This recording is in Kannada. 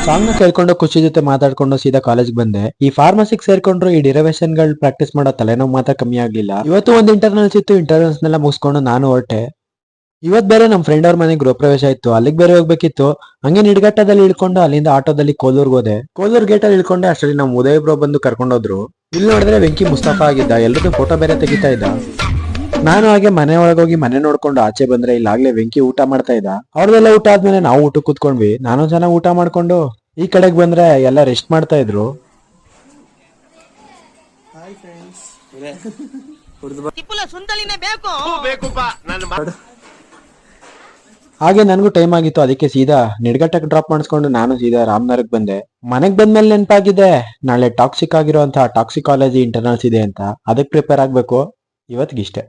ಸಾಂಗ್ ನ ಕೇಳ್ಕೊಂಡು ಖುಷಿ ಜೊತೆ ಮಾತಾಡ್ಕೊಂಡು ಸೀದಾ ಕಾಲೇಜ್ ಬಂದೆ. ಈ ಫಾರ್ಮಸಿಗೆ ಸೇರ್ಕೊಂಡ್ರು ಈ ಡಿರವೇಶನ್ ಗಳು ಪ್ರಾಕ್ಟೀಸ್ ಮಾಡೋ ತಲೆನೋವು ಮಾತ್ರ ಕಮ್ಮಿ ಆಗ್ಲಿಲ್ಲ. ಇವತ್ತು ಒಂದು ಇಂಟರ್ನಲ್ಸ್ ಇತ್ತು, ಇಂಟರ್ನಲ್ಸ್ ನೆಲ್ಲ ಮುಗಿಸ್ಕೊಂಡು ನಾನು ಹೊರಟೆ. ಇವತ್ ಬೇರೆ ನಮ್ ಫ್ರೆಂಡ್ ಅವ್ರ ಮನೆಗೆ ಗೃಹ ಪ್ರವೇಶ ಇತ್ತು, ಅಲ್ಲಿಗೆ ಬೇರೆ ಹೋಗ್ಬೇಕಿತ್ತು. ಹಂಗೆ ನಿಡ್ಗಟ್ಟದಲ್ಲಿ ಇಳ್ಕೊಂಡು ಅಲ್ಲಿಂದ ಆಟೋದಲ್ಲಿ ಕೋಲೂರ್ಗೆ ಹೋದೆ. ಕೋಲೂರ್ ಗೇಟ್ ಅಲ್ಲಿ ಇಳ್ಕೊಂಡೆ ಅಷ್ಟರಲ್ಲಿ ನಮ್ ಉದಯ್ ಬ್ರೋ ಬಂದು ಕರ್ಕೊಂಡೋದ್ರು. ಇಲ್ಲಿ ನೋಡಿದ್ರೆ ವೆಂಕಿ ಮುಸ್ತಫಾ ಆಗಿದ್ದ, ಎಲ್ರದ್ದು ಫೋಟೋ ಬೇರೆ ತೆಗಿತಾ ಇದ್ದ. ನಾನು ಹಾಗೆ ಮನೆ ಒಳಗೋಗಿ ಮನೆ ನೋಡ್ಕೊಂಡು ಆಚೆ ಬಂದ್ರೆ ಇಲ್ಲಾಗ್ಲೇ ವೆಂಕಿ ಊಟ ಮಾಡ್ತಾ ಇದ್ದ. ಅವ್ರದೆಲ್ಲ ಊಟ ಆದ್ಮೇಲೆ ನಾವು ಊಟ ಕೂತ್ಕೊಂಡ್ವಿ. ನಾನು ಚೆನ್ನಾಗಿ ಊಟ ಮಾಡ್ಕೊಂಡು ಈ ಕಡೆಗೆ ಬಂದ್ರೆ ಎಲ್ಲ ರೆಸ್ಟ್ ಮಾಡ್ತಾ ಇದ್ರು. ಹಾಗೆ ನನ್ಗೂ ಟೈಮ್ ಆಗಿತ್ತು, ಅದಕ್ಕೆ ಸೀದಾ ನಿಡ್ಗಟ್ಟಕ್ಕೆ ಡ್ರಾಪ್ ಮಾಡಿಸ್ಕೊಂಡು ನಾನು ಸೀದಾ ರಾಮನಗರಕ್ಕೆ ಬಂದೆ. ಮನೆಗ್ ಬಂದ್ಮೇಲೆ ನೆನಪಾಗಿದೆ, ನಾಳೆ ಟಾಕ್ಸಿಕ್ ಆಗಿರುವಂತಹ ಟಾಕ್ಸಿಕಾಲಜಿ ಇಂಟರ್ನಲ್ಸ್ ಇದೆ ಅಂತ. ಅದಕ್ಕೆ ಪ್ರಿಪೇರ್ ಆಗ್ಬೇಕು. ಇವತ್ತಿಗಿಷ್ಟೇ.